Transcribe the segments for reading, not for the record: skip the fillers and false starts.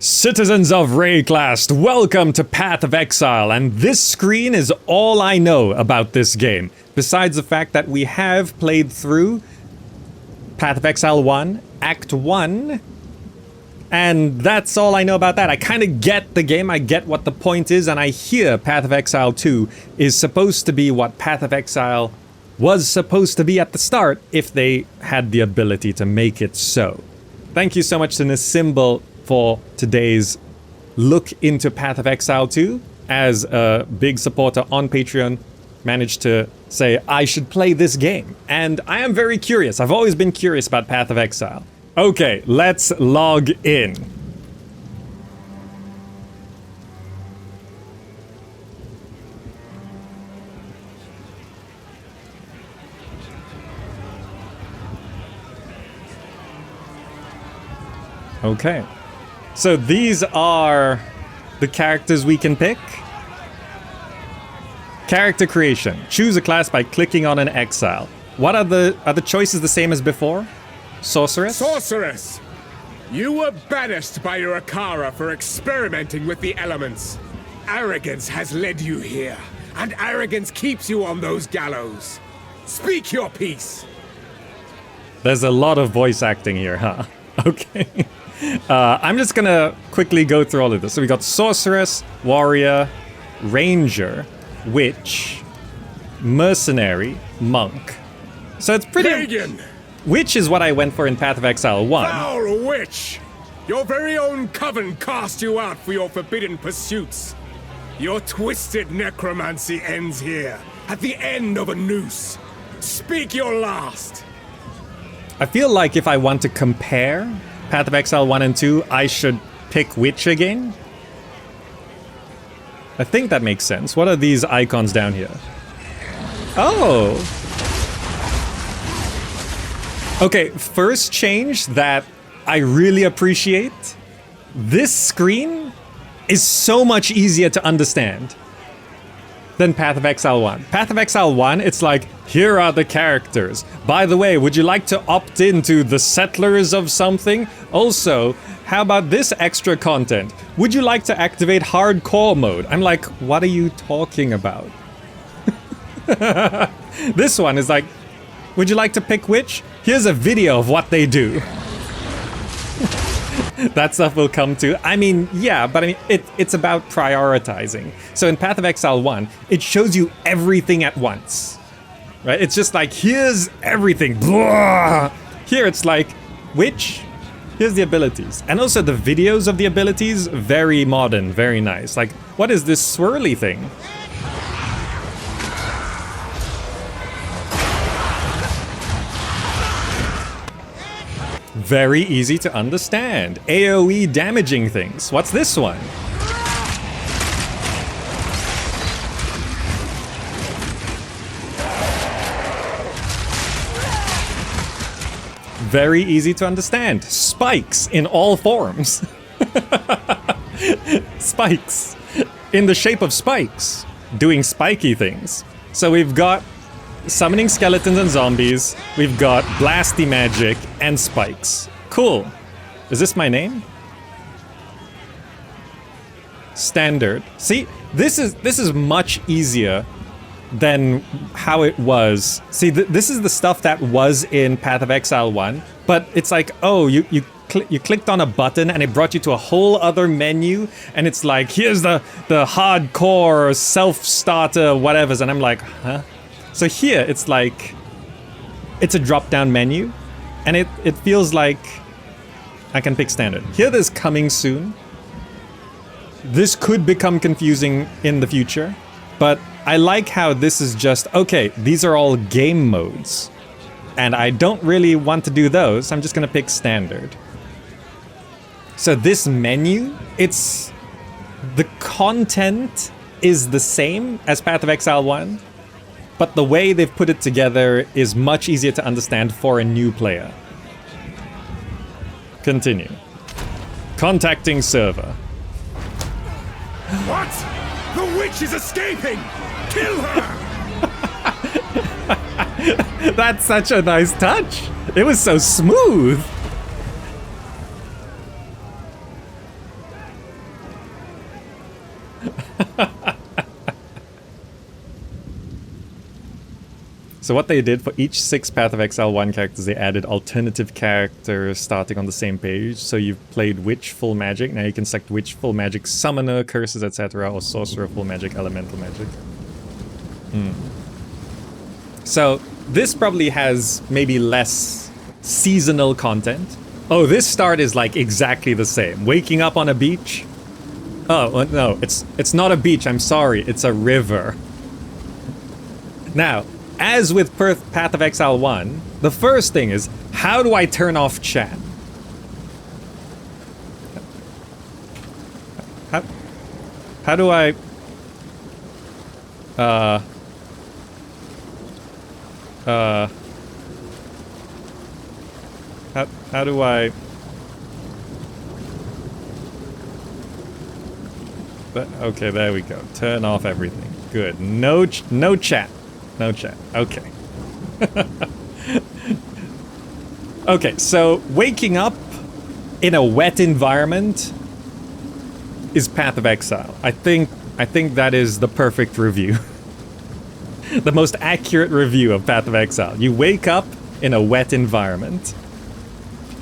Citizens of Rayclast, welcome to Path of Exile, and this screen is all I know about this game, besides the fact that we have played through Path of Exile 1, Act 1, and that's all I know about that. I kind of get the game, I get what the point is, and I hear Path of Exile 2 is supposed to be what Path of Exile was supposed to be at the start, if they had the ability to make it so. Thank you so much to Nisimble for today's look into Path of Exile 2. As a big supporter on Patreon, managed to say I should play this game. And I am very curious. I've always been curious about Path of Exile. Okay, let's log in. Okay. So these are the characters we can pick. Character creation. Choose a class by clicking on an exile. What are the choices the same as before? Sorceress? Sorceress! You were banished by your Akara for experimenting with the elements. Arrogance has led you here, and arrogance keeps you on those gallows. Speak your piece! There's a lot of voice acting here, huh? Okay. I'm just gonna quickly go through all of this. So we got Sorceress, Warrior, Ranger, Witch, Mercenary, Monk. So it's pretty... Pagan! Witch is what I went for in Path of Exile 1. Foul witch! Your very own coven cast you out for your forbidden pursuits. Your twisted necromancy ends here, at the end of a noose. Speak your last! I feel like if I want to compare Path of Exile 1 and 2, I should pick Witch again. I think that makes sense. What are these icons down here? Oh! Okay, first change that I really appreciate. This screen is so much easier to understand than Path of Exile 1. Path of Exile 1, it's like, here are the characters. By the way, would you like to opt into the settlers of something? Also, how about this extra content? Would you like to activate hardcore mode? I'm like, what are you talking about? This one is like, would you like to pick which? Here's a video of what they do. That stuff will come to. I mean, yeah, but I mean, it's about prioritizing. So in Path of Exile 1, it shows you everything at once. Right? It's just like, here's everything. Blah! Here it's like, which? Here's the abilities. And also the videos of the abilities, very modern, very nice. Like, what is this swirly thing? Very easy to understand. AoE damaging things. What's this one? Very easy to understand. Spikes in all forms. Spikes. In the shape of spikes. Doing spiky things. So we've got summoning skeletons and zombies. We've got blasty magic and spikes. Cool. Is this my name? Standard. See, this is much easier than how it was. See, this is the stuff that was in Path of Exile 1, but it's like, oh, you clicked on a button and it brought you to a whole other menu, and it's like, here's the hardcore self-starter whatevers, and I'm like, huh? So here, it's like, it's a drop-down menu, and it feels like I can pick standard. Here there's coming soon. This could become confusing in the future, but I like how this is just, okay, these are all game modes, and I don't really want to do those. I'm just gonna pick standard. So this menu, the content is the same as Path of Exile 1, but the way they've put it together is much easier to understand for a new player. Continue. Contacting server. What? The witch is escaping! Kill her! That's such a nice touch. It was so smooth. So what they did for each 6 Path of Exile 1 characters, they added alternative characters starting on the same page. So you've played Witch Full Magic, now you can select Witch Full Magic, Summoner, Curses, etc. or Sorcerer Full Magic, Elemental Magic. So this probably has maybe less seasonal content. Oh, this start is like exactly the same. Waking up on a beach. Oh, no, it's not a beach, I'm sorry, it's a river. Now, as with Path of Exile 1, the first thing is, how do I turn off chat? How do I... How do I... Okay, there we go. Turn off everything. Good. No chat. No chat. Okay. Okay, so waking up in a wet environment is Path of Exile. I think that is the perfect review. The most accurate review of Path of Exile. You wake up in a wet environment.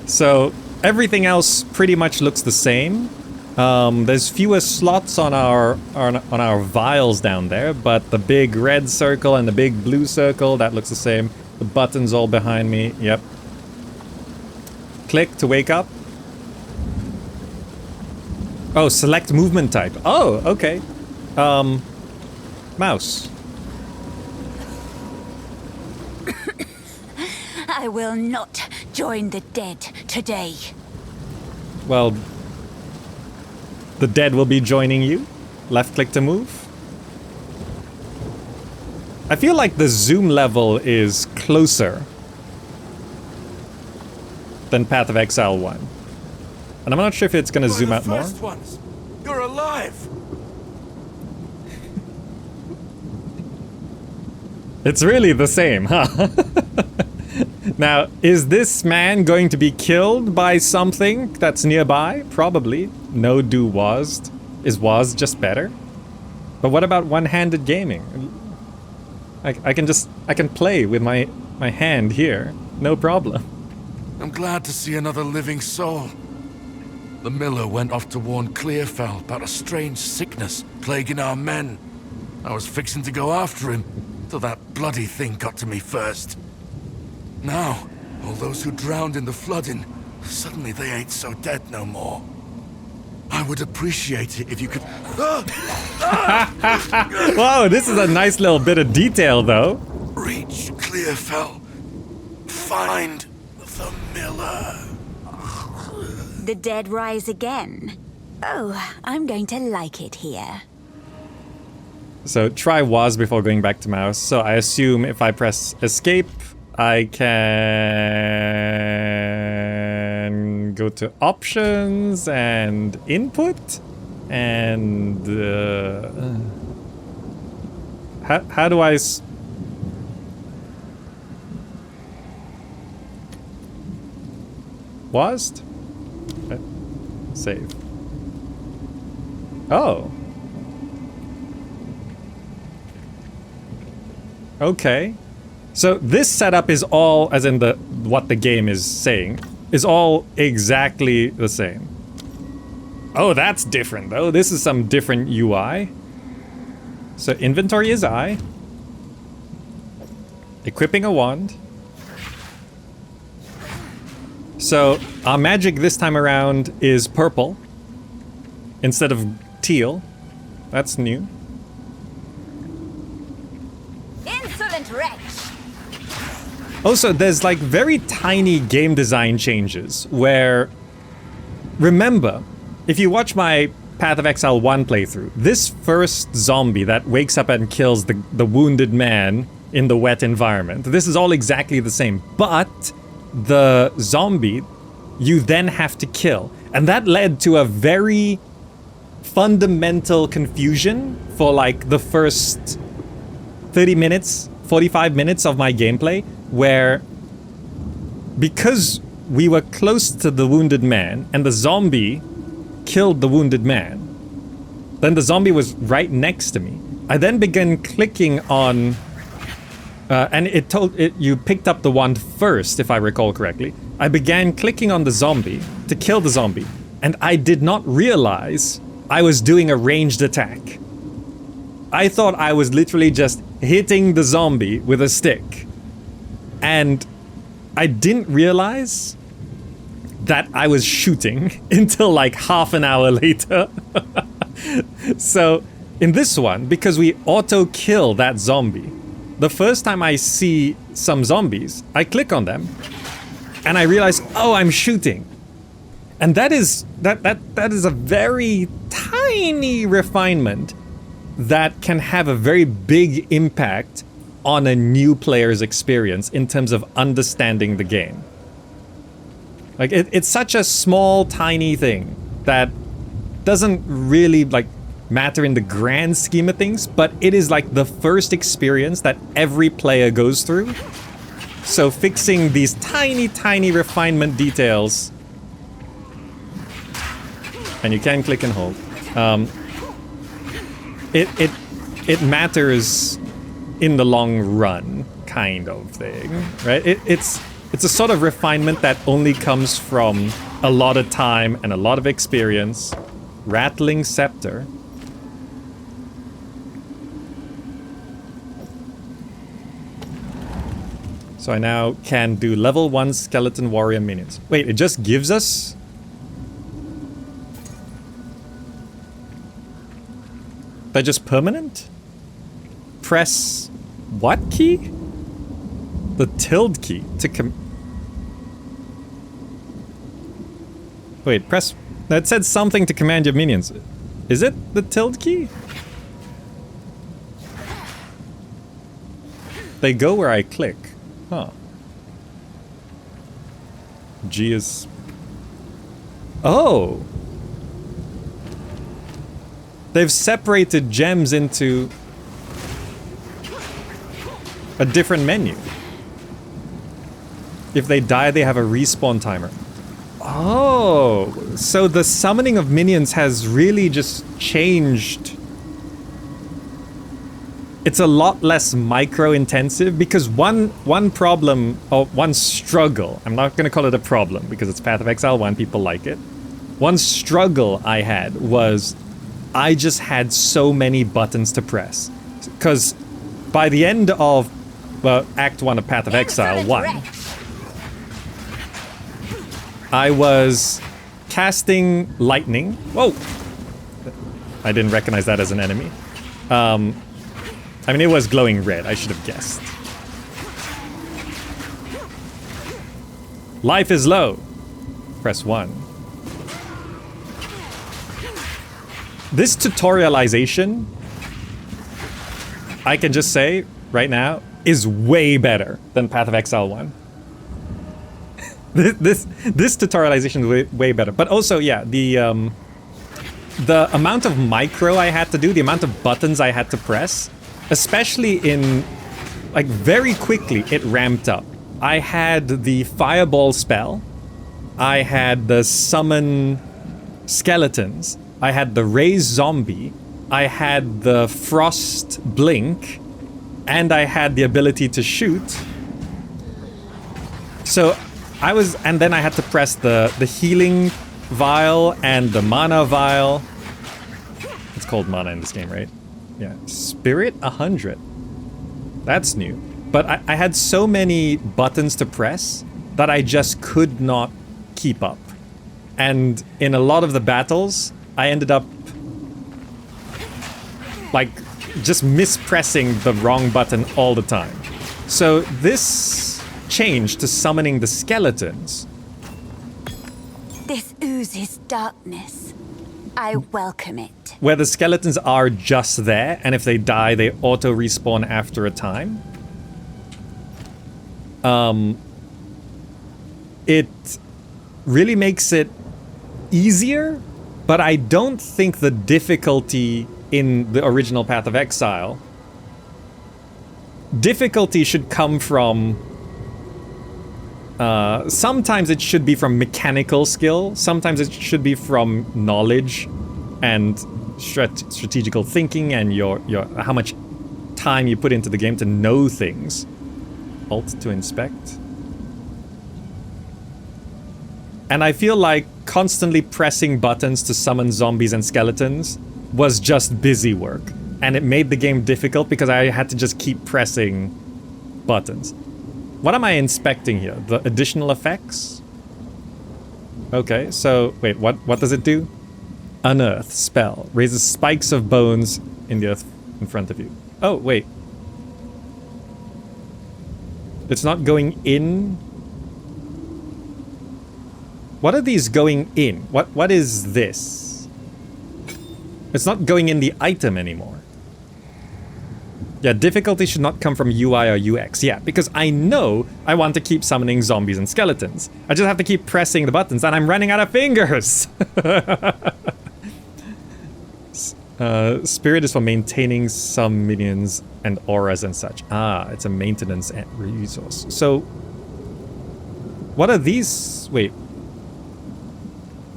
So everything else pretty much looks the same. There's fewer slots on our vials down there, but the big red circle and the big blue circle, that looks the same. The buttons all behind me, yep. Click to wake up. Oh, select movement type. Oh, okay. Mouse. I will not join the dead today. Well, the dead will be joining you. Left click to move. I feel like the zoom level is closer than Path of Exile 1. And I'm not sure if it's gonna zoom out more. Ones. You're alive. It's really the same, huh? Now, is this man going to be killed by something that's nearby? Probably. No do wasd. Is wasd just better? But what about one-handed gaming? I can play with my hand here. No problem. I'm glad to see another living soul. The miller went off to warn Clearfell about a strange sickness plaguing our men. I was fixing to go after him, till that bloody thing got to me first. Now, all those who drowned in the flooding, suddenly they ain't so dead no more. I would appreciate it if you could... Whoa, this is a nice little bit of detail, though. Reach Clearfell. Find the miller. The dead rise again. Oh, I'm going to like it here. So try was before going back to mouse. So I assume if I press escape, I can go to options and input and how do I was save. Oh. Okay. So this setup is all, as in what the game is saying, is all exactly the same. Oh, that's different though. This is some different UI. So inventory is I. Equipping a wand. So our magic this time around is purple instead of teal. That's new. Insolent wretch! Also, there's like very tiny game design changes where, remember, if you watch my Path of Exile 1 playthrough, this first zombie that wakes up and kills the wounded man in the wet environment, this is all exactly the same, but the zombie you then have to kill. And that led to a very fundamental confusion for like the first 30 minutes, 45 minutes of my gameplay, where because we were close to the wounded man and the zombie killed the wounded man, Then the zombie was right next to me. I then began clicking on... and it told it you picked up the wand first, if I recall correctly. I began clicking on the zombie to kill the zombie, and I did not realize I was doing a ranged attack. I thought I was literally just hitting the zombie with a stick. And I didn't realize that I was shooting until like half an hour later. So in this one, because we auto-kill that zombie, the first time I see some zombies, I click on them and I realize, oh, I'm shooting. And that is a very tiny refinement that can have a very big impact on a new player's experience in terms of understanding the game. Like, it's such a small, tiny thing that doesn't really, like, matter in the grand scheme of things, but it is, like, the first experience that every player goes through. So fixing these tiny, tiny refinement details... And you can click and hold. It matters in the long run, kind of thing, right? It's a sort of refinement that only comes from a lot of time and a lot of experience. Rattling scepter. So I now can do level 1 skeleton warrior minions. Wait, it just gives us... They're just permanent? Press what key? The tilde key to Wait, press... No, it said something to command your minions. Is it the tilde key? They go where I click. Huh. G is... Oh! They've separated gems into a different menu. If they die, they have a respawn timer. Oh, so the summoning of minions has really just changed. It's a lot less micro-intensive because one problem, or one struggle, I'm not going to call it a problem because it's Path of Exile 1, people like it. One struggle I had was I just had so many buttons to press. Because by the end of Act 1 of Path of Exile 1, I was casting lightning. Whoa! I didn't recognize that as an enemy. I mean, it was glowing red, I should have guessed. Life is low. Press 1. This tutorialization, I can just say right now, is way better than Path of Exile 1. this tutorialization is way better. But also, yeah, the amount of micro I had to do, the amount of buttons I had to press, especially in, like, very quickly it ramped up. I had the fireball spell, I had the summon skeletons, I had the raise zombie, I had the frost blink, and I had the ability to shoot. So I was, and then I had to press the healing vial and the mana vial. It's called mana in this game, right? Yeah, Spirit 100. That's new. But I had so many buttons to press that I just could not keep up. And in a lot of the battles, I ended up like just mispressing the wrong button all the time. So this change to summoning the skeletons. This oozes darkness. I welcome it. Where the skeletons are just there, and if they die, they auto-respawn after a time. It really makes it easier, but I don't think the difficulty in the original Path of Exile... Difficulty should come from... sometimes it should be from mechanical skill, sometimes it should be from knowledge and strategical thinking and your how much time you put into the game to know things. Alt to inspect. And I feel like constantly pressing buttons to summon zombies and skeletons was just busy work. And it made the game difficult because I had to just keep pressing buttons. What am I inspecting here? The additional effects? Okay, so wait, what does it do? Unearth spell. Raises spikes of bones in the earth in front of you. Oh, wait. It's not going in. What are these going in? What is this? It's not going in the item anymore. Yeah, difficulty should not come from UI or UX. Yeah, because I know I want to keep summoning zombies and skeletons. I just have to keep pressing the buttons and I'm running out of fingers. Spirit is for maintaining some minions and auras and such. Ah, it's a maintenance resource. So, what are these? Wait.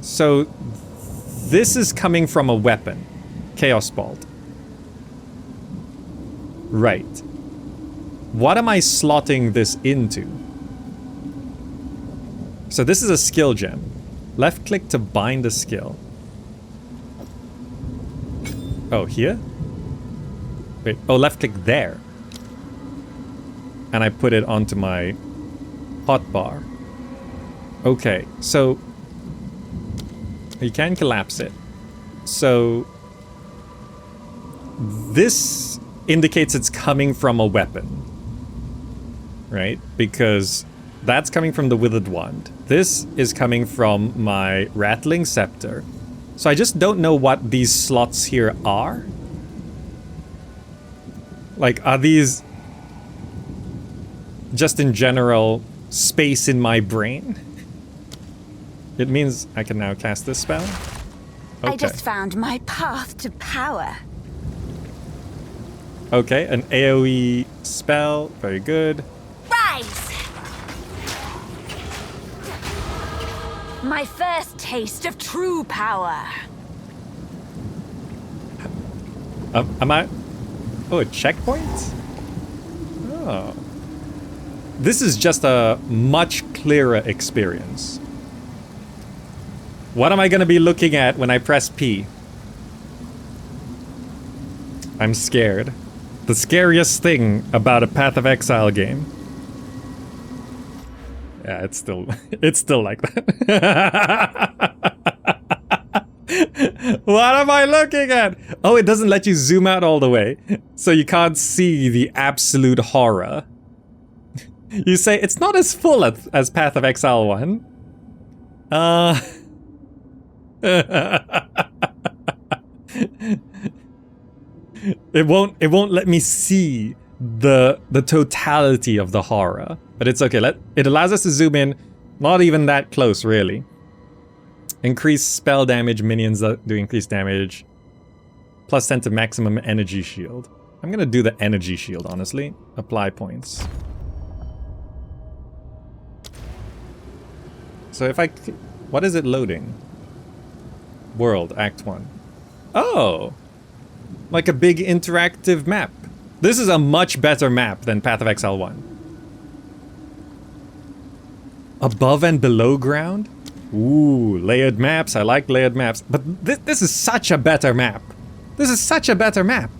So, this is coming from a weapon. Chaos Bolt. Right. What am I slotting this into? So this is a skill gem. Left click to bind a skill. Oh, here? Wait, oh, left click there. And I put it onto my hotbar. Okay, so you can collapse it. So this indicates it's coming from a weapon, right? Because that's coming from the Withered Wand. This is coming from my Rattling Scepter. So I just don't know what these slots here are. Like, are these just in general space in my brain? It means I can now cast this spell. Okay. I just found my path to power. Okay, an AoE spell. Very good. Rise! My first taste of true power. Am I... Oh, a checkpoint? Oh. This is just a much clearer experience. What am I going to be looking at when I press P? I'm scared. The scariest thing about a Path of Exile game. Yeah, it's still like that. What am I looking at? Oh, it doesn't let you zoom out all the way, so you can't see the absolute horror. You say it's not as full as Path of Exile 1. It won't let me see the totality of the horror. But it's okay. It allows us to zoom in, not even that close, really. Increase spell damage, minions that do increased damage. Plus 10 to maximum energy shield. I'm gonna do the energy shield, honestly. Apply points. So if I... What is it loading? World, Act 1. Oh! Like a big interactive map. This is a much better map than Path of Exile 1. Above and below ground? Ooh, layered maps. I like layered maps. But this is such a better map. This is such a better map.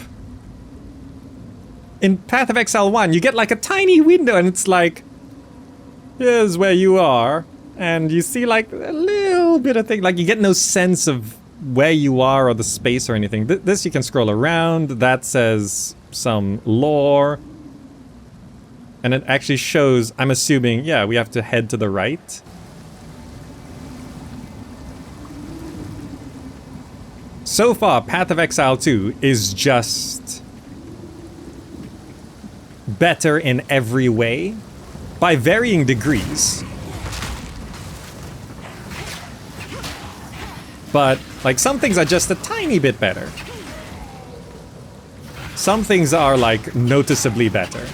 In Path of Exile 1, you get like a tiny window and it's like... Here's where you are. And you see like a little bit of thing. Like you get no sense of where you are or the space or anything. This you can scroll around. That says some lore. And it actually shows, I'm assuming, yeah, we have to head to the right. So far, Path of Exile 2 is just better in every way, by varying degrees. But, like, some things are just a tiny bit better. Some things are, like, noticeably better.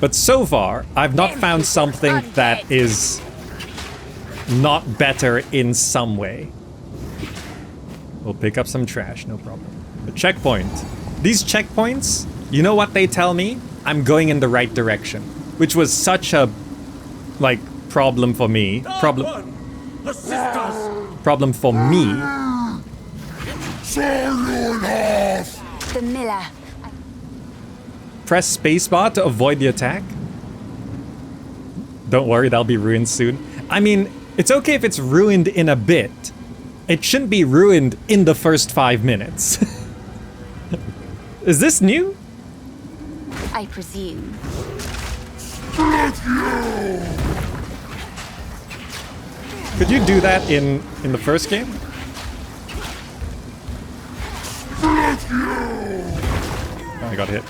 But so far, I've not found something that is not better in some way. We'll pick up some trash, no problem. A checkpoint. These checkpoints, you know what they tell me? I'm going in the right direction. Which was such a, like, problem for me. Problem for me. The miller. Press spacebar to avoid the attack. Don't worry, that'll be ruined soon. I mean, it's okay if it's ruined in a bit. It shouldn't be ruined in the first 5 minutes. Is this new? I presume. Could you do that in the first game? Oh, I got hit.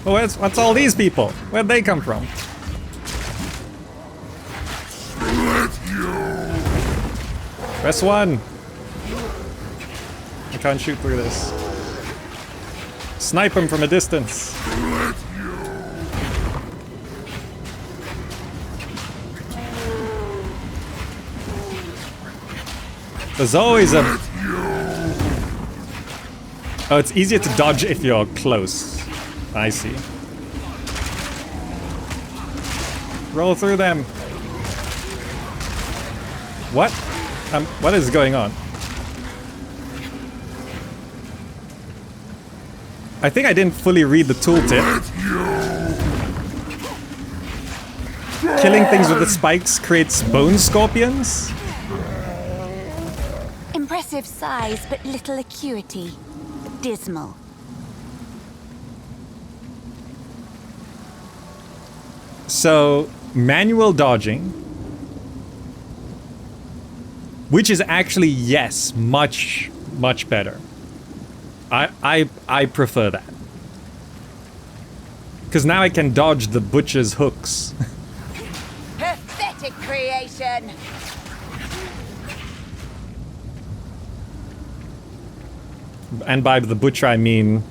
Oh, what's all these people? Where'd they come from? Press 1. I can't shoot through this. Snipe him from a distance. There's always a... Oh, it's easier to dodge if you're close. I see. Roll through them. What? What is going on? I think I didn't fully read the tooltip. Killing things with the spikes creates bone scorpions? Impressive size, but little acuity. Dismal. So, manual dodging, which is actually, yes, much better. I prefer that. Because now I can dodge the butcher's hooks. Pathetic creation. And by the butcher I mean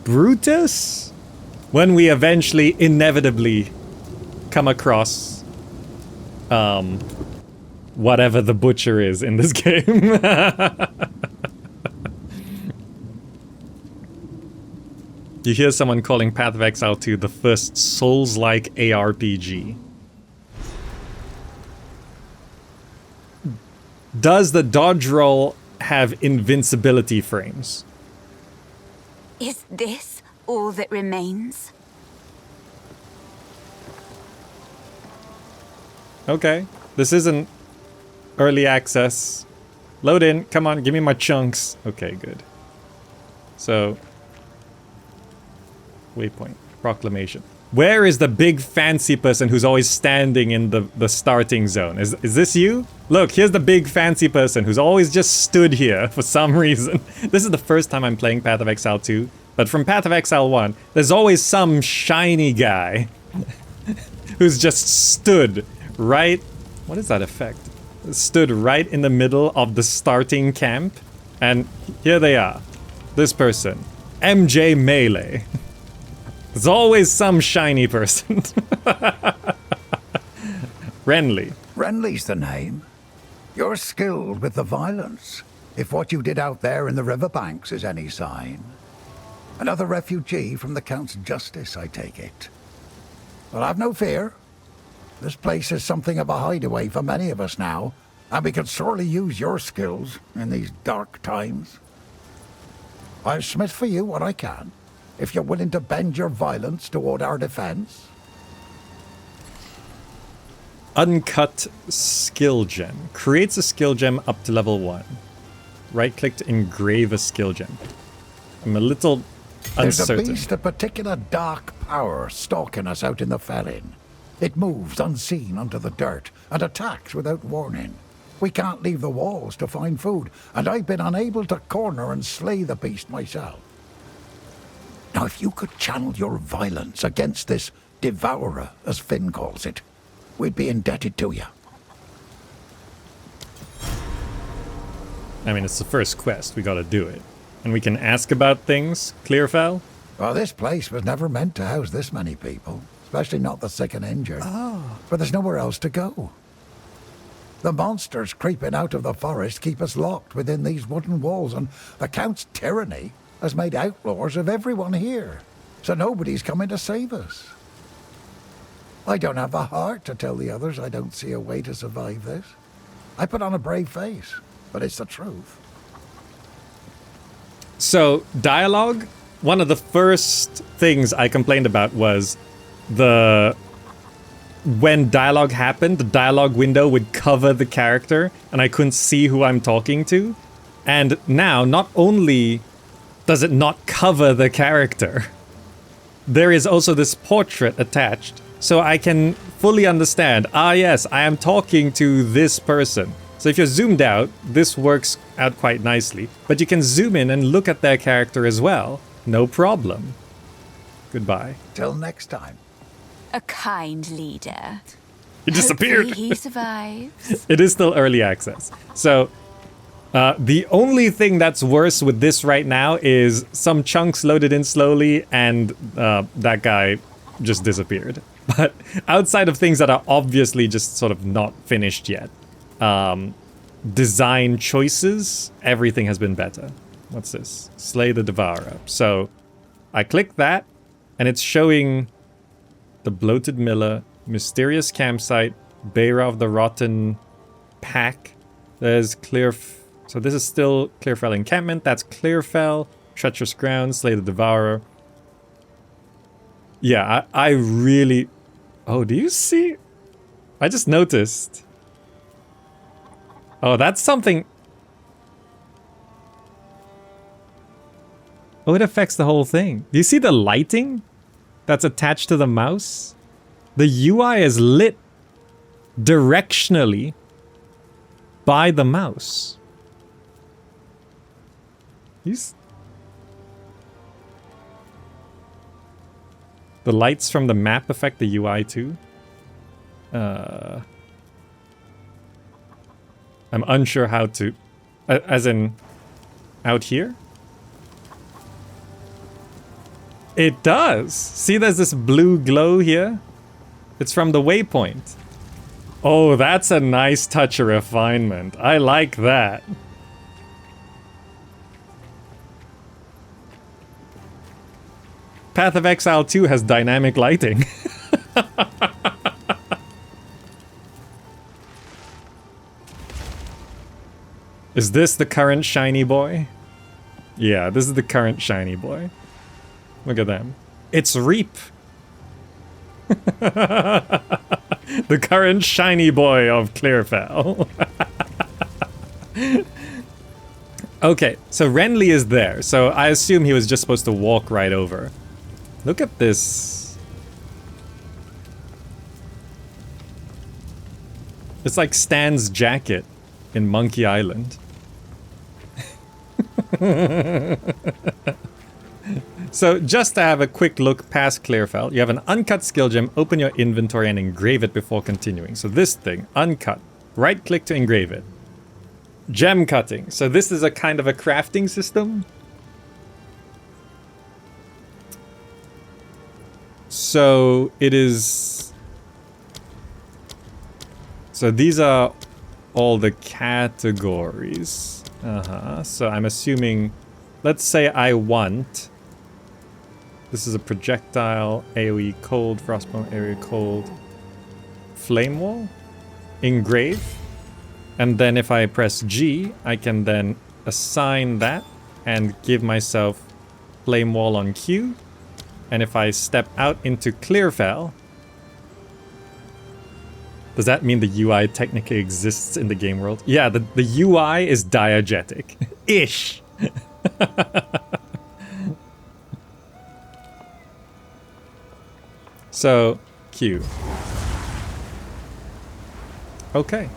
Brutus? When we eventually, inevitably, come across whatever the butcher is in this game. You hear someone calling Path of Exile 2 the first Souls-like ARPG. Does the dodge roll have invincibility frames? Is this all that remains? Okay, this isn't early access. Load in, come on, give me my chunks. Okay, good. So, waypoint, proclamation. Where is the big fancy person who's always standing in the starting zone? Is this you? Look, here's the big fancy person who's always just stood here for some reason. This is the first time I'm playing Path of Exile 2, but from Path of Exile 1, there's always some shiny guy who's just stood right... What is that effect? Stood right in the middle of the starting camp, and here they are. This person, MJ Melee. There's always some shiny person. Renly. Renly's the name. You're skilled with the violence, if what you did out there in the riverbanks is any sign. Another refugee from the Count's justice, I take it. Well, have no fear. This place is something of a hideaway for many of us now, and we could sorely use your skills in these dark times. I'll smith for you what I can, if you're willing to bend your violence toward our defense. Uncut skill gem. Creates a skill gem up to level 1. Right-click to engrave a skill gem. I'm a little uncertain. There's a beast of particular dark power stalking us out in the felling. It moves unseen under the dirt and attacks without warning. We can't leave the walls to find food, and I've been unable to corner and slay the beast myself. Now, if you could channel your violence against this devourer, as Finn calls it, we'd be indebted to you. I mean, it's the first quest. We gotta do it. And we can ask about things, Clearfell? Well, this place was never meant to house this many people. especially not the sick and injured. Oh. But there's nowhere else to go. The monsters creeping out of the forest keep us locked within these wooden walls, and the Count's tyranny has made outlaws of everyone here. So nobody's coming to save us. I don't have the heart to tell the others I don't see a way to survive this. I put on a brave face, but it's the truth. So, dialogue, one of the first things I complained about was when dialogue happened, the dialogue window would cover the character and I couldn't see who I'm talking to. And now, not only does it not cover the character, there is also this portrait attached. So I can fully understand, yes, I am talking to this person. So if you're zoomed out, this works out quite nicely. But you can zoom in and look at their character as well. No problem. Goodbye. Till next time. A kind leader. He disappeared. Hopefully he survives. It is still early access. So the only thing that's worse with this right now is some chunks loaded in slowly and that guy just disappeared. But outside of things that are obviously just sort of not finished yet, design choices, everything has been better. What's this? Slay the Devourer. So I click that and it's showing the Bloated Miller, Mysterious Campsite, Bearer of the Rotten Pack. There's so this is still Clearfell Encampment. That's Clearfell, Treacherous Ground, Slay the Devourer. Yeah, I really... Oh, do you see? I just noticed. Oh, that's something... Oh, it affects the whole thing. Do you see the lighting that's attached to the mouse? The UI is lit directionally by the mouse. The lights from the map affect the UI too. I'm unsure how to... as in... out here? It does! See, there's this blue glow here? It's from the waypoint. Oh, that's a nice touch of refinement. I like that. Path of Exile 2 has dynamic lighting. Is this the current shiny boy? Yeah, this is the current shiny boy. Look at them. It's Reap. The current shiny boy of Clearfell. Okay, so Renly is there. So I assume he was just supposed to walk right over. Look at this. It's like Stan's jacket in Monkey Island. So just to have a quick look past Clearfell, you have an uncut skill gem, open your inventory and engrave it before continuing. So this thing, uncut, right click to engrave it. Gem cutting, so this is a kind of a crafting system. So it is... So these are all the categories. So I'm assuming, let's say I want... This is a projectile, AoE cold, frostbone, area cold, flame wall, engrave, and then if I press G, I can then assign that and give myself flame wall on Q. And if I step out into Clearfell, does that mean the UI technically exists in the game world? Yeah, the UI is diegetic. Ish. So, Q. Okay.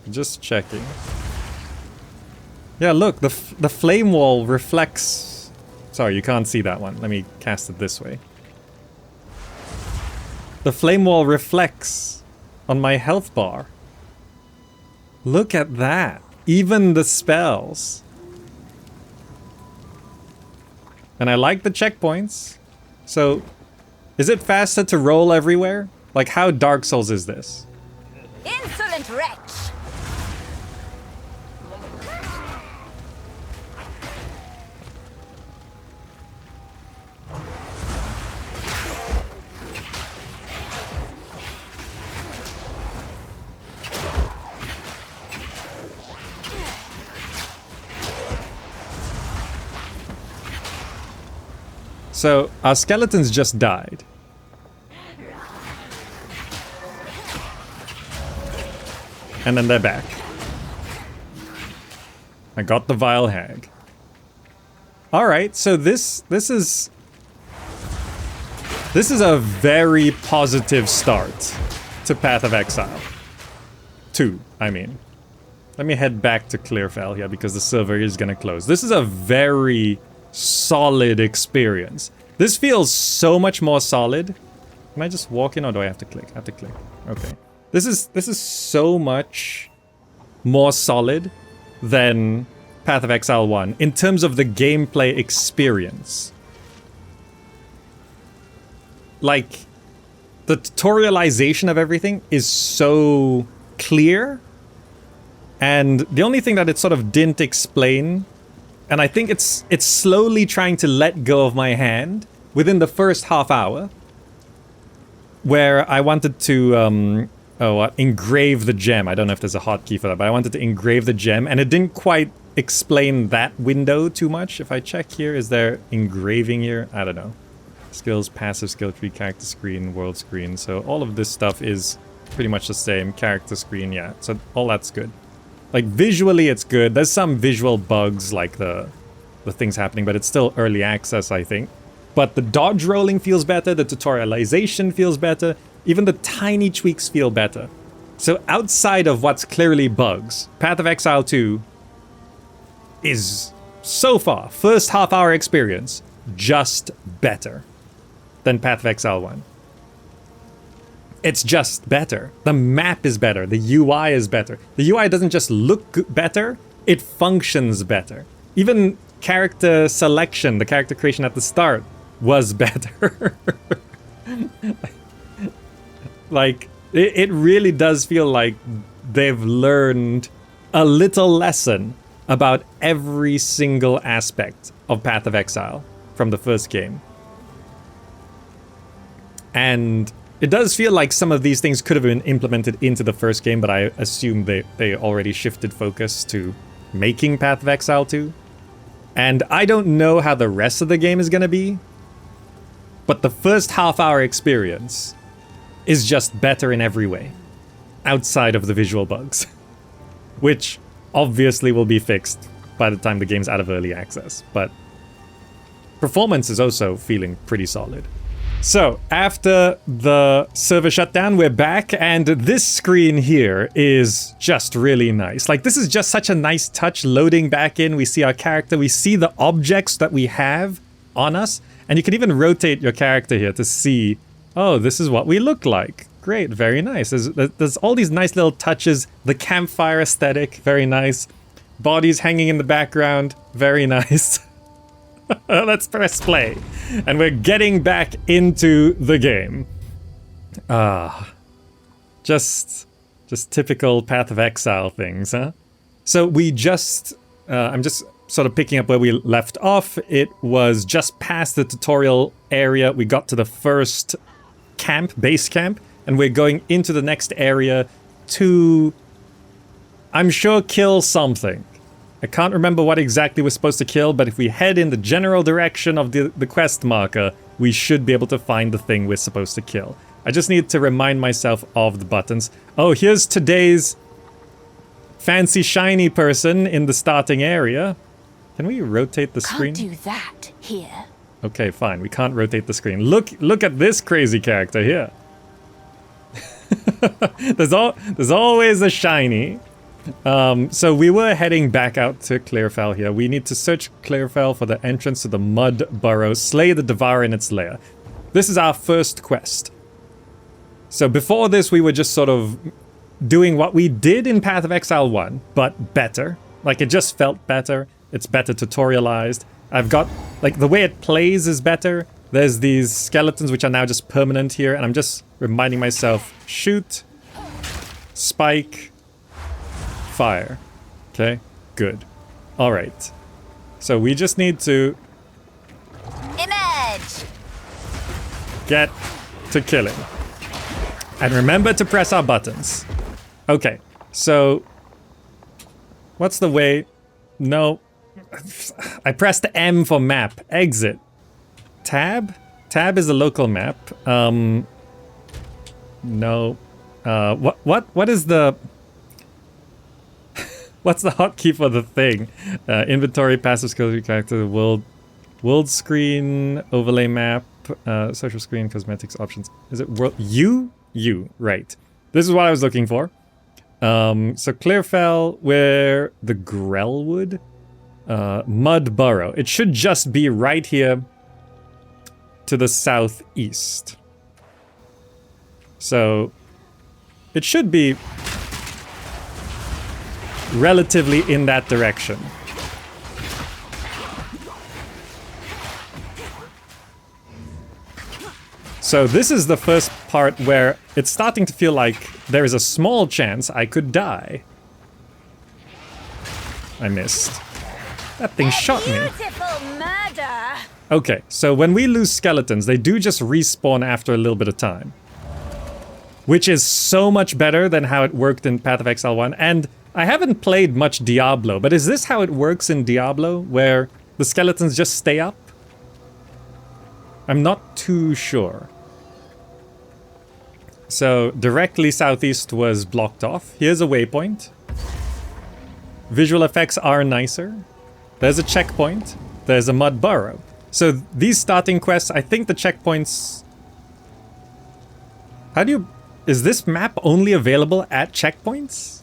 Just checking. Yeah, look, the flame wall reflects... Sorry, you can't see that one. Let me cast it this way. The flame wall reflects on my health bar. Look at that. Even the spells. And I like the checkpoints. So, is it faster to roll everywhere? Like, how Dark Souls is this? Insolent wretch! So, our skeletons just died. And then they're back. I got the Vile Hag. Alright, so this is a very positive start to Path of Exile. 2, I mean. Let me head back to Clearfell here because the server is gonna close. This is a very solid experience. This feels so much more solid. Can I just walk in or do I have to click? I have to click. Okay. This is so much more solid than Path of Exile 1 in terms of the gameplay experience. Like, the tutorialization of everything is so clear, and the only thing that it sort of didn't explain, and I think it's slowly trying to let go of my hand within the first half hour, where I wanted to engrave the gem. I don't know if there's a hotkey for that, but I wanted to engrave the gem, and it didn't quite explain that window too much. If I check here, is there engraving here? I don't know. Skills, passive skill tree, character screen, world screen. So all of this stuff is pretty much the same. Character screen, yeah. So all that's good. Like, visually it's good. There's some visual bugs, like the things happening, but it's still early access, I think. But the dodge rolling feels better, the tutorialization feels better, even the tiny tweaks feel better. So outside of what's clearly bugs, Path of Exile 2 is, so far, first half hour experience, just better than Path of Exile 1. It's just better. The map is better. The UI is better. The UI doesn't just look better, it functions better. Even character selection, the character creation at the start, was better. Like, it really does feel like they've learned a little lesson about every single aspect of Path of Exile from the first game. And it does feel like some of these things could have been implemented into the first game, but I assume they already shifted focus to making Path of Exile 2. And I don't know how the rest of the game is going to be, but the first half-hour experience is just better in every way, outside of the visual bugs, which obviously will be fixed by the time the game's out of early access, but performance is also feeling pretty solid. So, after the server shutdown, we're back, and this screen here is just really nice. Like, this is just such a nice touch, loading back in. We see our character, we see the objects that we have on us, and you can even rotate your character here to see, oh, this is what we look like. Great, very nice. There's all these nice little touches. The campfire aesthetic, very nice. Bodies hanging in the background, very nice. Let's press play. And we're getting back into the game. Just typical Path of Exile things, huh? So we just, I'm just sort of picking up where we left off. It was just past the tutorial area. We got to the first camp, base camp, and we're going into the next area to, I'm sure, kill something. I can't remember what exactly we're supposed to kill, but if we head in the general direction of the quest marker, we should be able to find the thing we're supposed to kill. I just need to remind myself of the buttons. Oh, here's today's fancy shiny person in the starting area. Can we rotate the screen? Can't do that here. Okay, fine. We can't rotate the screen. Look at this crazy character here. There's always a shiny. So we were heading back out to Clearfell here. We need to search Clearfell for the entrance to the Mud Burrow, slay the Devourer in its lair. This is our first quest. So before this, we were just sort of doing what we did in Path of Exile 1, but better. Like, it just felt better. It's better tutorialized. I've got Like, the way it plays is better. There's these skeletons which are now just permanent here, and I'm just reminding myself, shoot, spike, fire. Okay, good. All right. So we just need to Image! get to killing. And remember to press our buttons. Okay, so what's the way? No, I pressed M for map. Exit. Tab? Tab is the local map. No. What is the... What's the hotkey for the thing? Inventory, passive skills, character, world screen, overlay map, social screen, cosmetics, options. Is it world? U, right. This is what I was looking for. So Clearfell, where the Grellwood, Mud Burrow. It should just be right here to the southeast. So it should be relatively in that direction. So this is the first part where it's starting to feel like there is a small chance I could die. I missed. That thing shot me. Beautiful murder! Okay, so when we lose skeletons, they do just respawn after a little bit of time. Which is so much better than how it worked in Path of Exile 1. And I haven't played much Diablo, but is this how it works in Diablo, where the skeletons just stay up? I'm not too sure. So directly southeast was blocked off. Here's a waypoint. Visual effects are nicer. There's a checkpoint. There's a mud burrow. So these starting quests, I think the checkpoints... How do you... Is this map only available at checkpoints?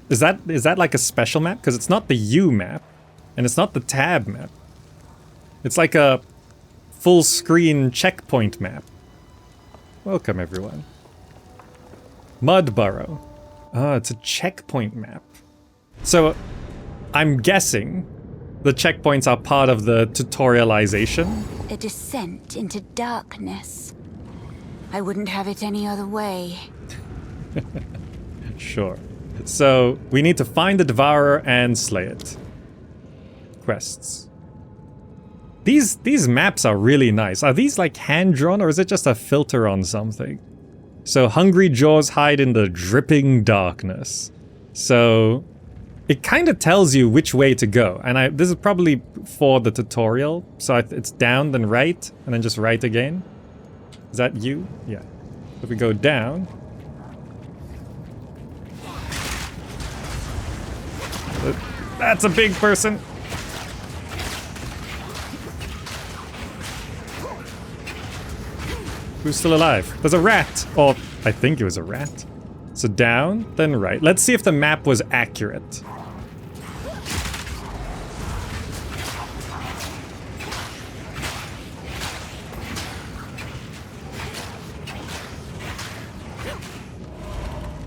Is that like a special map? Because it's not the U map. And it's not the tab map. It's like a full screen checkpoint map. Welcome, everyone. Mud Burrow. Oh, it's a checkpoint map. So, I'm guessing the checkpoints are part of the tutorialization. A descent into darkness. I wouldn't have it any other way. Sure. So, we need to find the Devourer and slay it. Quests. These maps are really nice. Are these like hand-drawn or is it just a filter on something? So hungry jaws hide in the dripping darkness. So it kind of tells you which way to go. And this is probably for the tutorial. So it's down, then right, and then just right again. Is that you? Yeah. If we go down. That's a big person. Who's still alive? There's a rat! Or, I think it was a rat. So down, then right. Let's see if the map was accurate.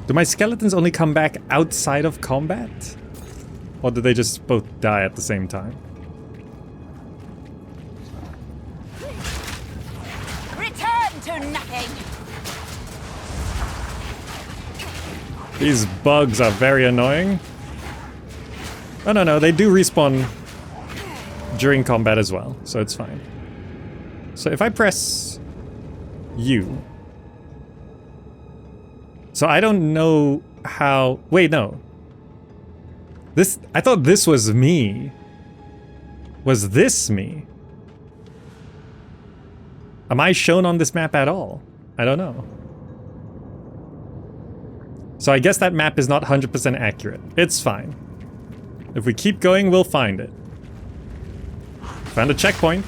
Do my skeletons only come back outside of combat? Or do they just both die at the same time? To nothing. These bugs are very annoying. Oh no, they do respawn during combat as well, so it's fine. So if I press U... So I don't know how... Wait, no. I thought this was me. Was this me? Am I shown on this map at all? I don't know. So I guess that map is not 100% accurate. It's fine. If we keep going, we'll find it. Found a checkpoint.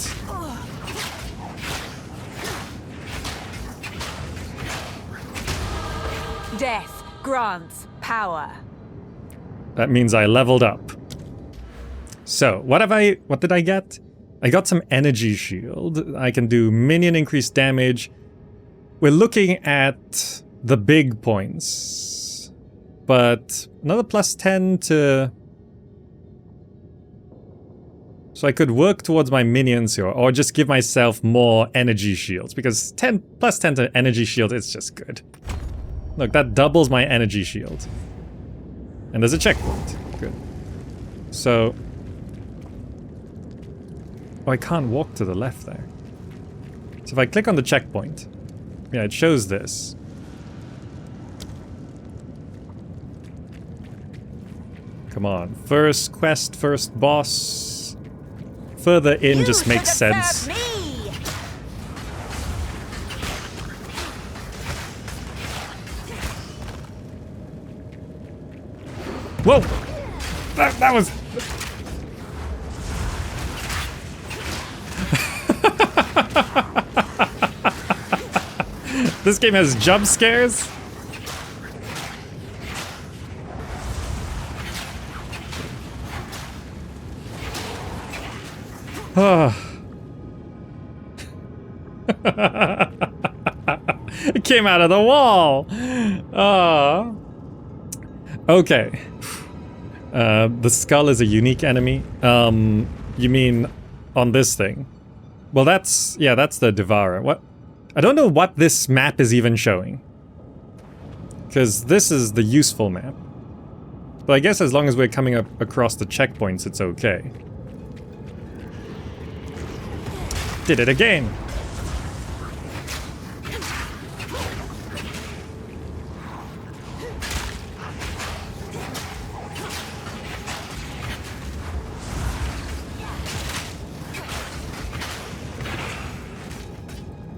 Death grants power. That means I leveled up. So, what did I get? I got some energy shield. I can do minion increased damage. We're looking at the big points. But another plus 10 to... So I could work towards my minions here, or just give myself more energy shields, because 10 plus 10 to energy shield is just good. Look, that doubles my energy shield. And there's a checkpoint. Good. So... oh, I can't walk to the left there. So if I click on the checkpoint, yeah, it shows this. Come on. First quest, first boss. Further in just makes sense. Whoa! That was... This game has jump scares? It came out of the wall! Okay. The skull is a unique enemy. You mean on this thing? Well, that's... yeah, that's the Devourer. What? I don't know what this map is even showing. Because this is the useful map. But I guess as long as we're coming up across the checkpoints, it's okay. Did it again!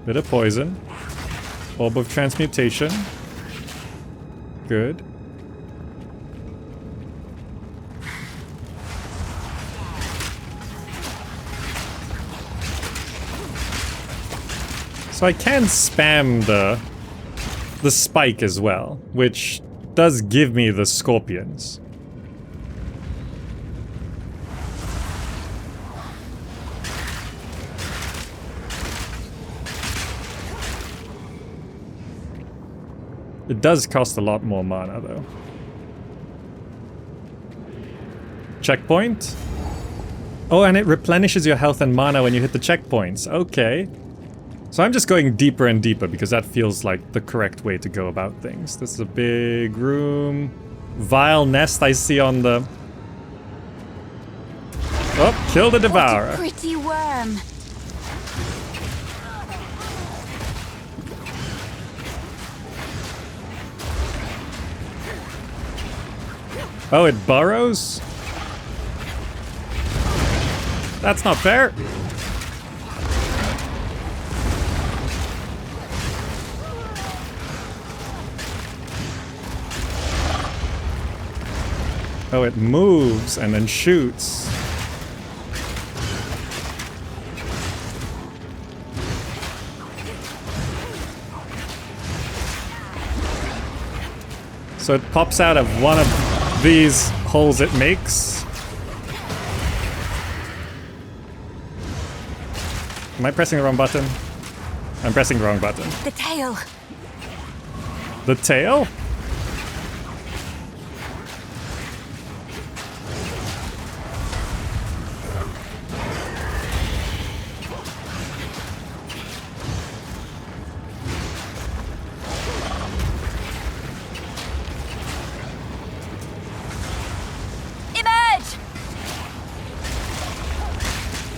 Bit of poison. Orb of transmutation. Good. So I can spam the spike as well, which does give me the scorpions. It does cost a lot more mana, though. Checkpoint? Oh, and it replenishes your health and mana when you hit the checkpoints. Okay. So I'm just going deeper and deeper because that feels like the correct way to go about things. This is a big room. Vile nest I see on the... oh, kill the Devourer. What a pretty worm. Oh, it burrows? That's not fair. Oh, it moves and then shoots. So it pops out of one of these holes it makes. Am I pressing the wrong button? I'm pressing the wrong button. The tail. The tail?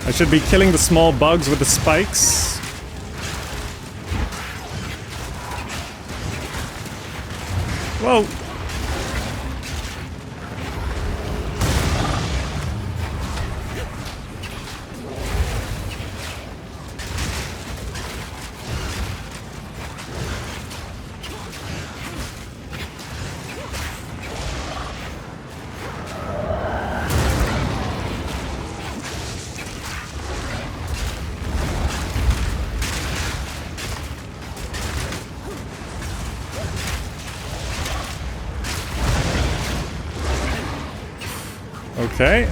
I should be killing the small bugs with the spikes. Whoa! Okay.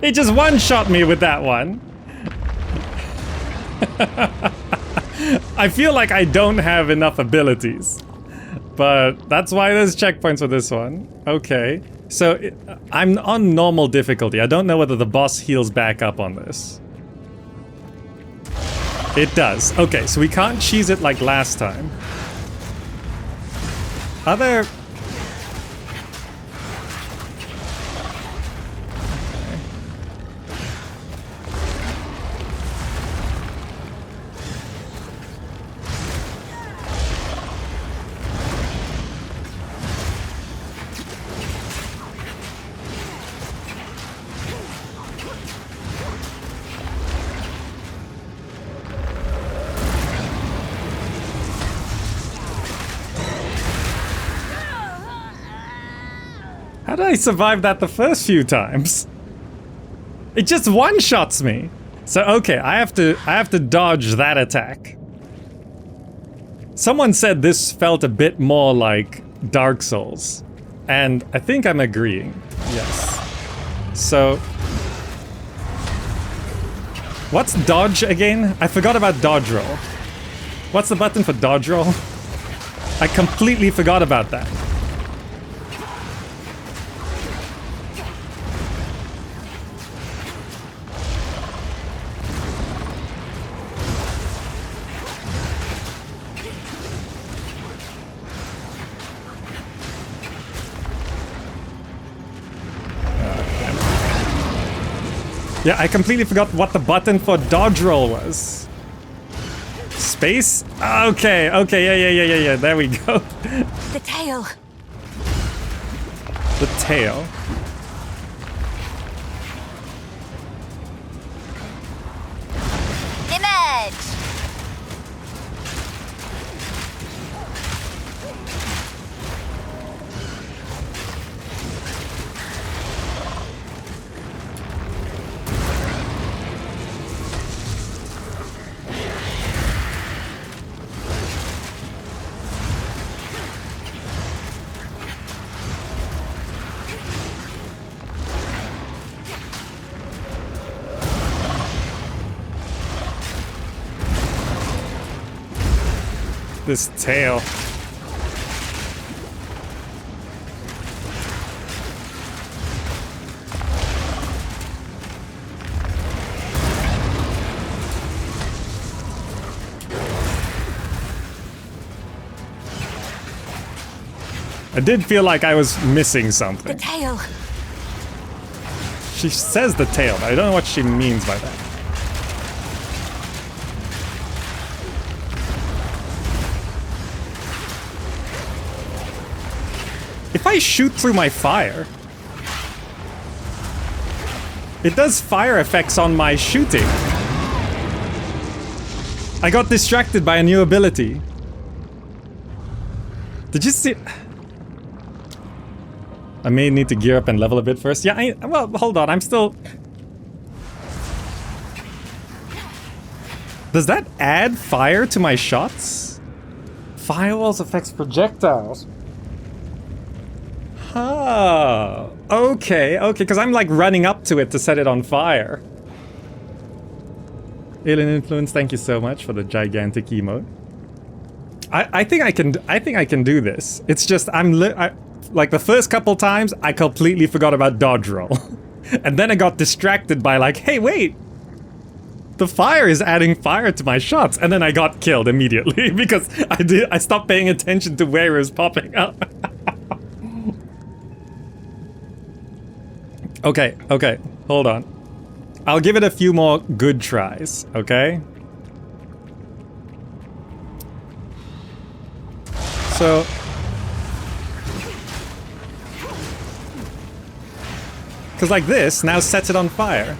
He just one-shot me with that one. I feel like I don't have enough abilities. But that's why there's checkpoints for this one. Okay. So I'm on normal difficulty. I don't know whether the boss heals back up on this. It does. Okay, so we can't cheese it like last time. Are there... How did I survive that the first few times? It just one-shots me. So okay, I have to dodge that attack. Someone said this felt a bit more like Dark Souls, and I think I'm agreeing. Yes. So what's dodge again? I forgot about dodge roll. What's the button for dodge roll? I completely forgot about that. Yeah, I completely forgot what the button for dodge roll was. Space? Okay, yeah, there we go. The tail. The tail. Emerge. This tail. I did feel like I was missing The something. tail. She says the tail, but I don't know what she means by that. If I shoot through my fire, it does fire effects on my shooting. I got distracted by a new ability. Did you see? I may need to gear up and level a bit first. Yeah, well, hold on, I'm still... Does that add fire to my shots? Firewalls affects projectiles. Oh, okay, because I'm like running up to it to set it on fire. Alien Influence, thank you so much for the gigantic emote. I think I can do this. It's just like the first couple times I completely forgot about dodge roll. And then I got distracted by like, hey, wait. The fire is adding fire to my shots, and then I got killed immediately because I stopped paying attention to where it was popping up. Okay, hold on. I'll give it a few more good tries, okay? So... Because like this now sets it on fire.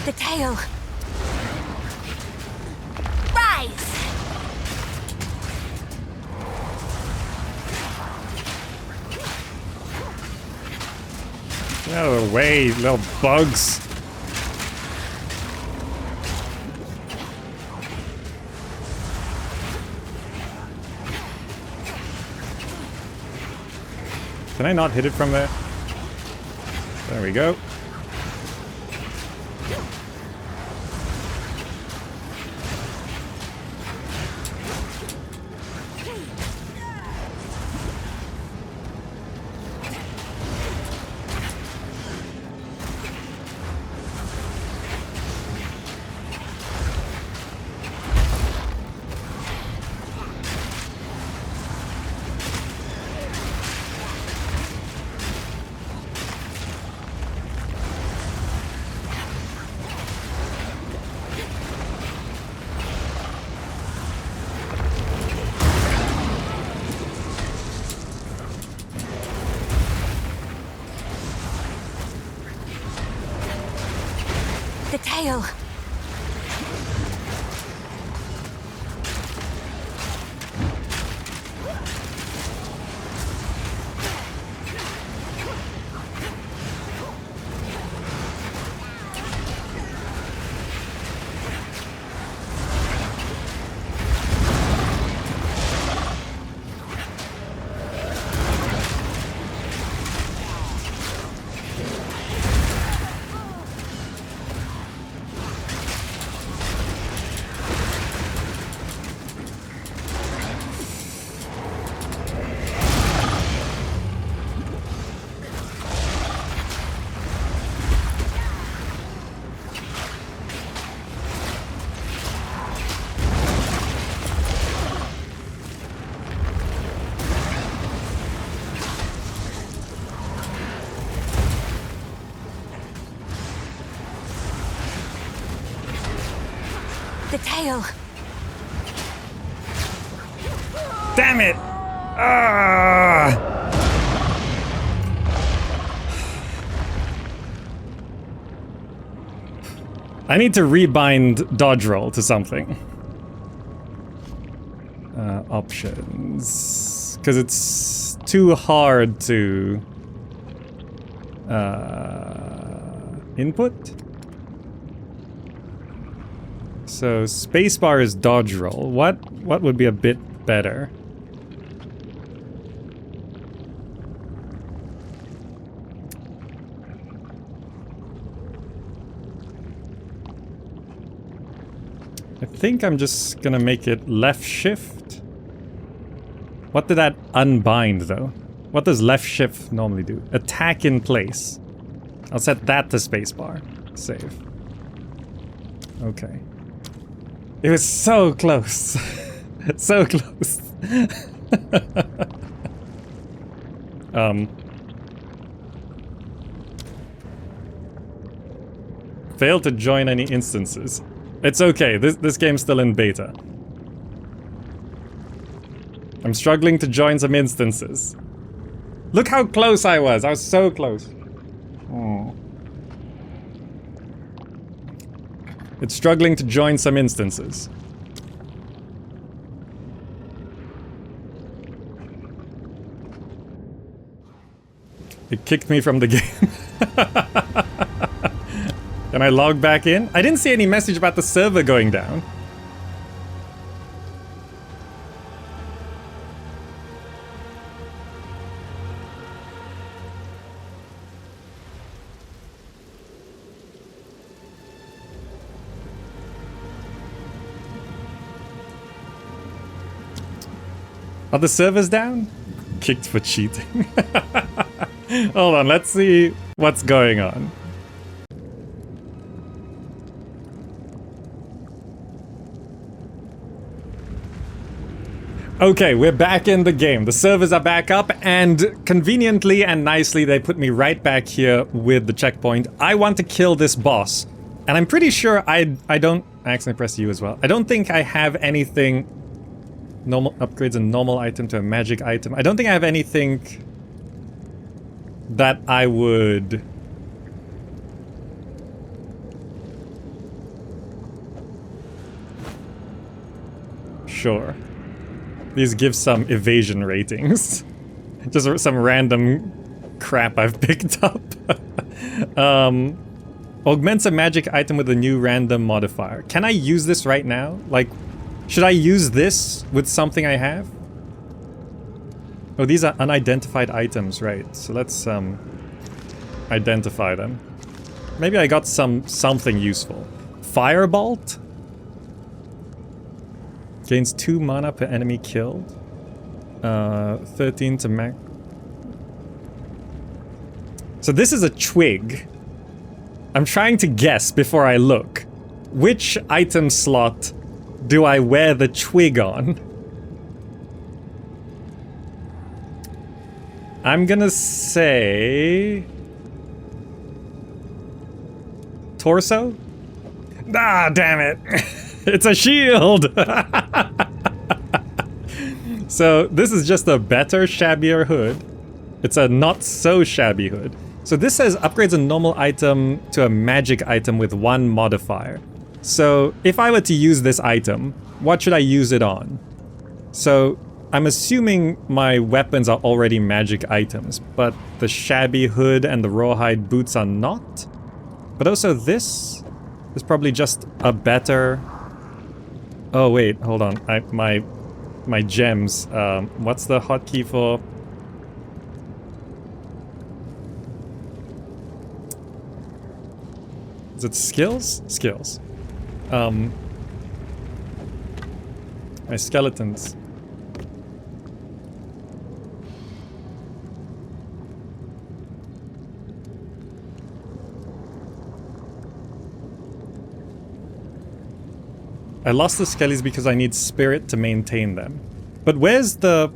The tail. Rise! Get out of the way, little bugs. Can I not hit it from there? There we go. The tail. The tail. Damn it! Ah! I need to rebind dodge roll to something. Options. Because it's too hard to input. So spacebar is dodge roll. What would be a bit better? I think I'm just gonna make it left shift. What did that unbind though? What does left shift normally do? Attack in place. I'll set that to spacebar. Save. Okay. It was so close. So close. Failed to join any instances. It's okay, this game's still in beta. I'm struggling to join some instances. Look how close I was so close. Oh. It's struggling to join some instances. It kicked me from the game. Can I log back in? I didn't see any message about the server going down. Are the servers down? Kicked for cheating. Hold on, let's see what's going on. Okay, we're back in the game. The servers are back up, and conveniently and nicely they put me right back here with the checkpoint. I want to kill this boss, and I'm pretty sure I don't... I accidentally pressed U as well. I don't think I have anything... Normal upgrades a normal item to a magic item. I don't think I have anything that I would sure. These give some evasion ratings. Just some random crap I've picked up. Augments a magic item with a new random modifier. Can I use this right now? Like, should I use this with something I have? Oh, these are unidentified items, right? So let's identify them. Maybe I got something useful. Firebolt? Gains 2 mana per enemy killed. 13 to max. So this is a twig. I'm trying to guess before I look. Which item slot do I wear the twig on? I'm gonna say... torso? Ah, damn it! It's a shield! So this is just a better, shabbier hood. It's a not so shabby hood. So this says upgrades a normal item to a magic item with 1 modifier. So if I were to use this item, what should I use it on? So I'm assuming my weapons are already magic items, but the shabby hood and the rawhide boots are not. But also this is probably just a better... Oh wait, hold on. My gems. What's the hotkey for? Is it skills? Skills. My skeletons. I lost the skellies because I need spirit to maintain them. But where's the...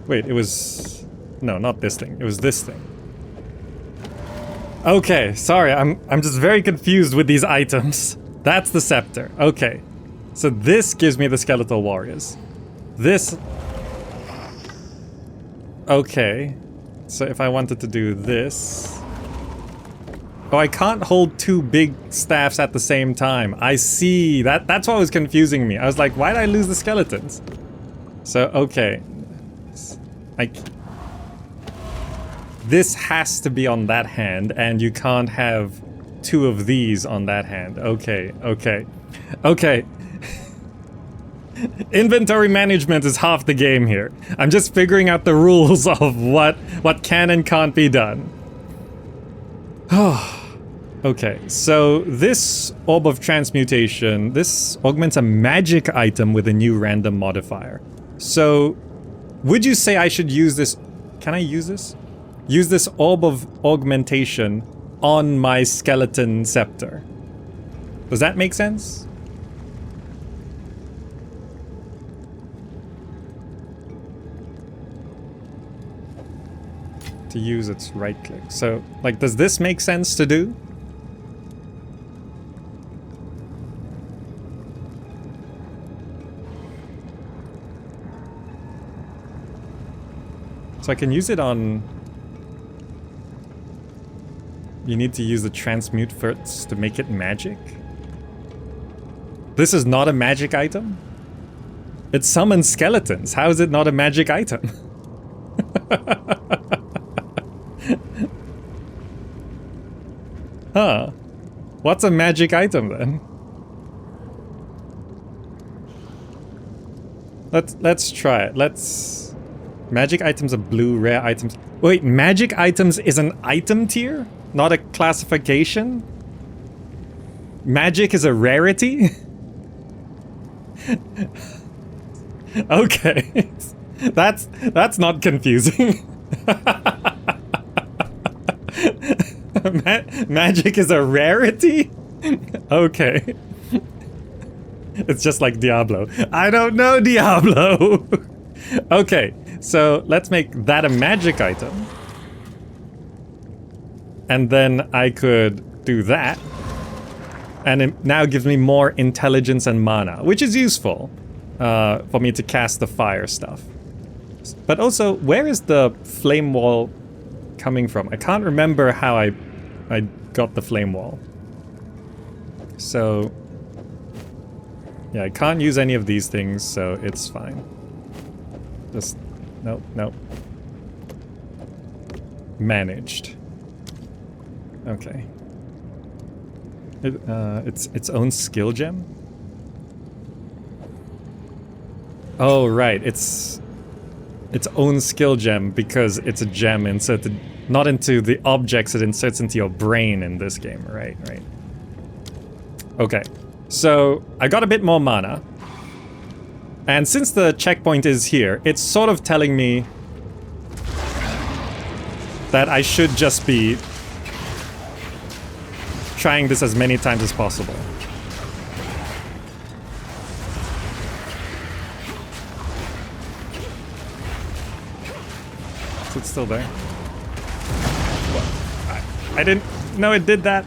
Wait, it was... No, not this thing. It was this thing. Okay, sorry, I'm just very confused with these items. That's the scepter. Okay. So this gives me the skeletal warriors. This... Okay. So if I wanted to do this... Oh, I can't hold 2 big staffs at the same time. I see. That's what was confusing me. I was like, why did I lose the skeletons? So, okay. This has to be on that hand, and you can't have 2 of these on that hand. Okay, okay. Okay. Inventory management is half the game here. I'm just figuring out the rules of what can and can't be done. Okay, so this Orb of Transmutation, this augments a magic item with a new random modifier. So, would you say I should use this... Can I use this? Use this Orb of Augmentation on my skeleton scepter. Does that make sense? To use its right click. So, like, does this make sense to do? So I can use it on... You need to use the transmute first to make it magic? This is not a magic item? It summons skeletons. How is it not a magic item? Huh. What's a magic item then? Let's try it. Let's... Magic items are blue, rare items... Wait, magic items is an item tier? Not a classification? Magic is a rarity? Okay. That's not confusing. Magic is a rarity? Okay. It's just like Diablo. I don't know Diablo! Okay, so let's make that a magic item. And then I could do that. And it now gives me more intelligence and mana, which is useful. for me to cast the fire stuff. But also, where is the flame wall coming from? I can't remember how I got the flame wall. So, yeah, I can't use any of these things, so it's fine. Just, nope, nope. Managed. Okay. It's its own skill gem? Oh, right, it's its own skill gem because it's a gem inserted not into the objects it inserts into your brain in this game. Right, right. Okay, so I got a bit more mana. And since the checkpoint is here, it's sort of telling me that I should just be trying this as many times as possible. Is it still there? What? I didn't know it did that.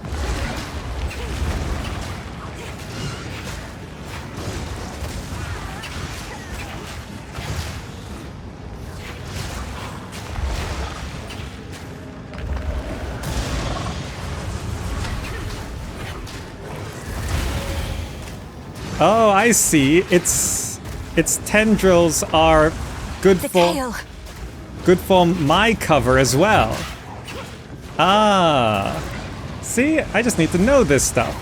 Oh, I see. Its tendrils are good for my cover as well. Ah. See? I just need to know this stuff.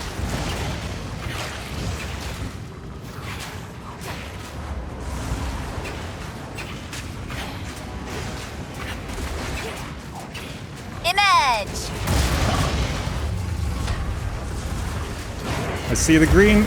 Emerge. I see the green.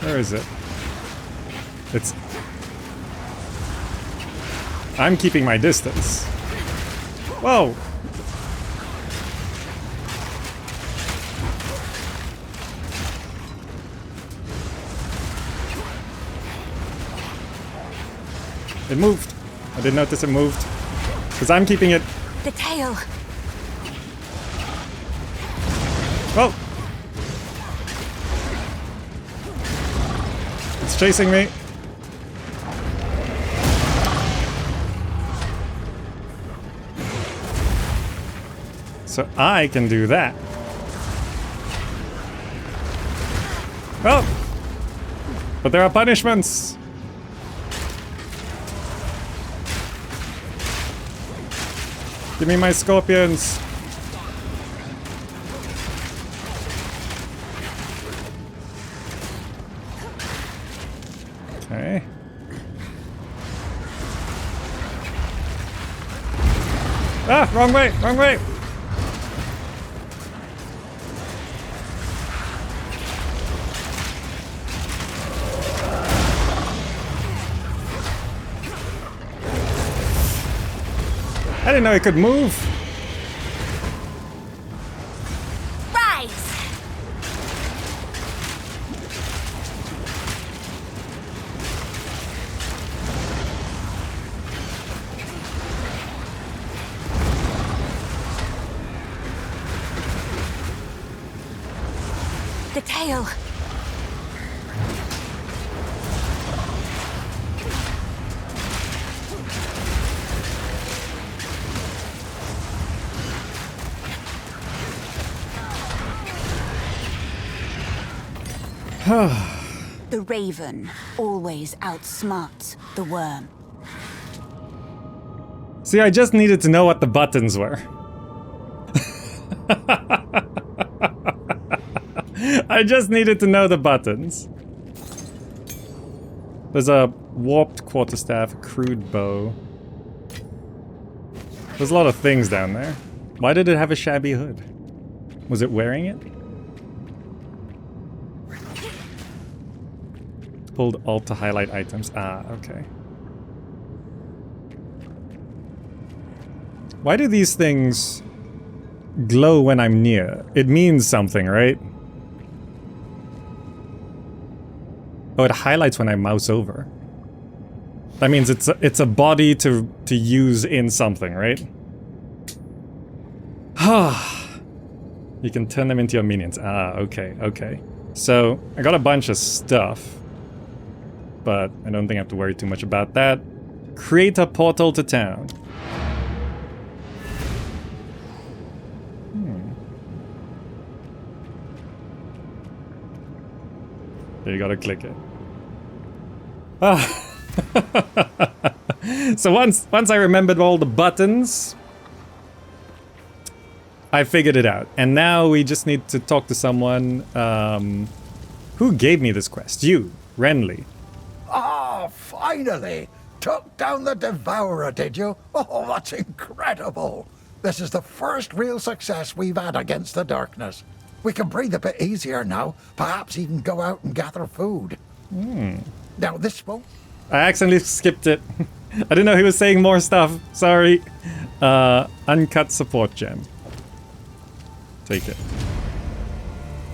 Where is it? It's... I'm keeping my distance. Whoa! It moved. I didn't notice it moved. Because I'm keeping it... The tail. Oh! It's chasing me. So I can do that. Oh! But there are punishments! Give me my scorpions! Okay. Ah! Wrong way! Wrong way! I didn't know it could move. Rise. The tail. The raven always outsmarts the worm. See, I just needed to know what the buttons were. I just needed to know the buttons. There's a warped quarterstaff, a crude bow. There's a lot of things down there. Why did it have a shabby hood? Was it wearing it? Pulled Alt to highlight items. Ah, okay. Why do these things glow when I'm near? It means something, right? Oh, it highlights when I mouse over. That means it's a body to use in something, right? You can turn them into your minions. Ah, okay, okay. So, I got a bunch of stuff, but I don't think I have to worry too much about that. Create a portal to town. You gotta click it. Ah. So once I remembered all the buttons, I figured it out. And now we just need to talk to someone. Who gave me this quest? You, Renly. Ah, finally! Took down the Devourer, did you? Oh, that's incredible! This is the first real success we've had against the darkness. We can breathe a bit easier now, perhaps even go out and gather food. Now this won't... I accidentally skipped it. I didn't know he was saying more stuff. Sorry. Uncut support gem. Take it.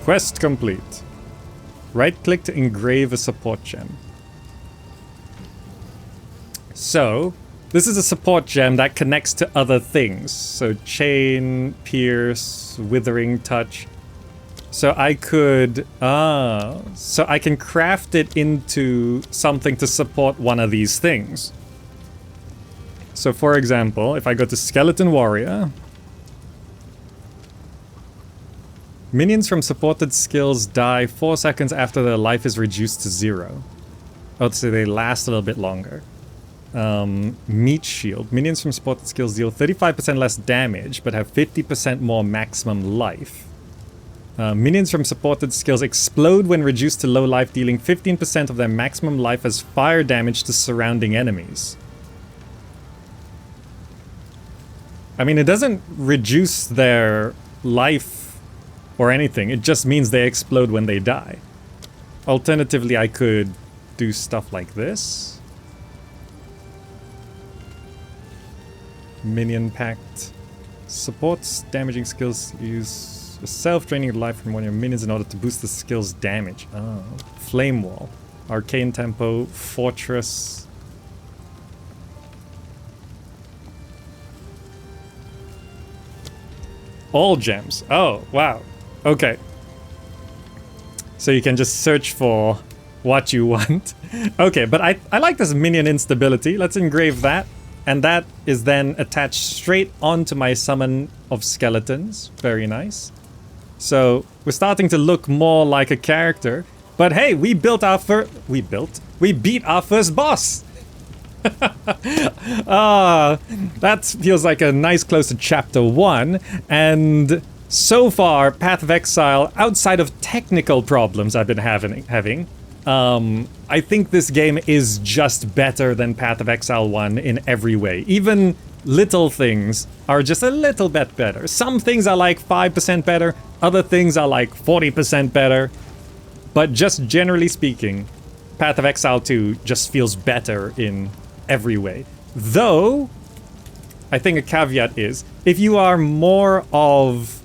Quest complete. Right-click to engrave a support gem. So, this is a support gem that connects to other things. So, chain, pierce, withering touch. So I could, so I can craft it into something to support one of these things. So for example, if I go to Skeleton Warrior, minions from supported skills die 4 seconds after their life is reduced to 0. Oh, so they last a little bit longer. Meat Shield. Minions from supported skills deal 35% less damage, but have 50% more maximum life. Minions from supported skills explode when reduced to low life, dealing 15% of their maximum life as fire damage to surrounding enemies. I mean, it doesn't reduce their life or anything. It just means they explode when they die. Alternatively, I could do stuff like this. Minion Pact. Supports damaging skills use self-draining life from one of your minions in order to boost the skill's damage. Oh. Flame Wall. Arcane Tempo. Fortress. All gems. Oh, wow. Okay. So you can just search for what you want. Okay, but I like this minion instability. Let's engrave that. And that is then attached straight onto my summon of skeletons. Very nice. So we're starting to look more like a character. But hey, we beat our first boss. That feels like a nice close to chapter 1. And so far, Path of Exile, outside of technical problems I've been having, I think this game is just better than Path of Exile 1 in every way. Even little things are just a little bit better. Some things are like 5% better, other things are like 40% better. But just generally speaking, Path of Exile 2 just feels better in every way. Though, I think a caveat is, if you are more of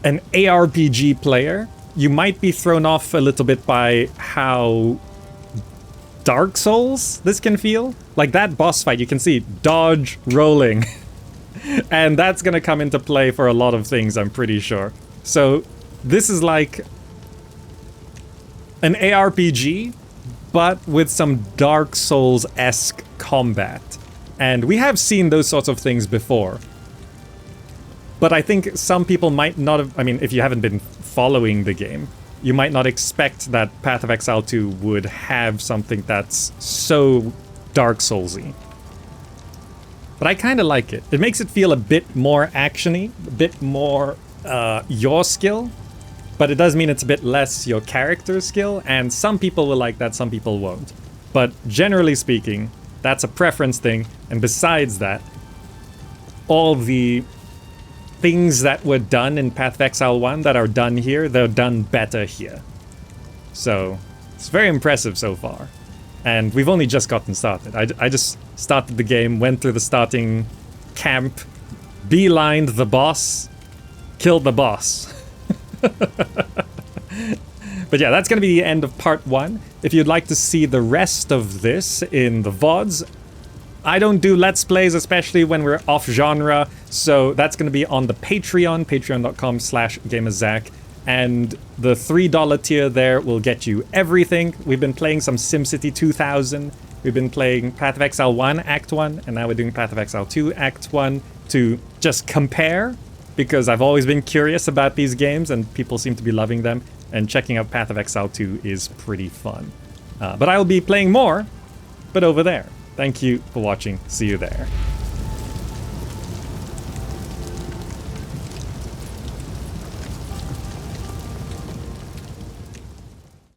an ARPG player, you might be thrown off a little bit by how Dark Souls this can feel. Like that boss fight, you can see dodge, rolling. And that's gonna come into play for a lot of things, I'm pretty sure. So this is like an ARPG, but with some Dark Souls-esque combat. And we have seen those sorts of things before. But I think some people might not have, I mean, if you haven't been following the game, you might not expect that Path of Exile 2 would have something that's so Dark Souls-y. But I kind of like it. It makes it feel a bit more action-y, a bit more your skill, but it does mean it's a bit less your character's skill, and some people will like that, some people won't. But generally speaking, that's a preference thing, and besides that, all the things that were done in Path of Exile 1 that are done here, they're done better here. So, it's very impressive so far. And we've only just gotten started. I just started the game, went through the starting camp, beelined the boss, killed the boss. But yeah, that's going to be the end of part 1. If you'd like to see the rest of this in the VODs, I don't do Let's Plays, especially when we're off genre, so that's going to be on the Patreon, patreon.com/GamerZach, and the $3 tier there will get you everything. We've been playing some SimCity 2000, we've been playing Path of Exile 1 Act 1, and now we're doing Path of Exile 2 Act 1 to just compare, because I've always been curious about these games and people seem to be loving them, and checking out Path of Exile 2 is pretty fun. But I will be playing more, but over there. Thank you for watching. See you there.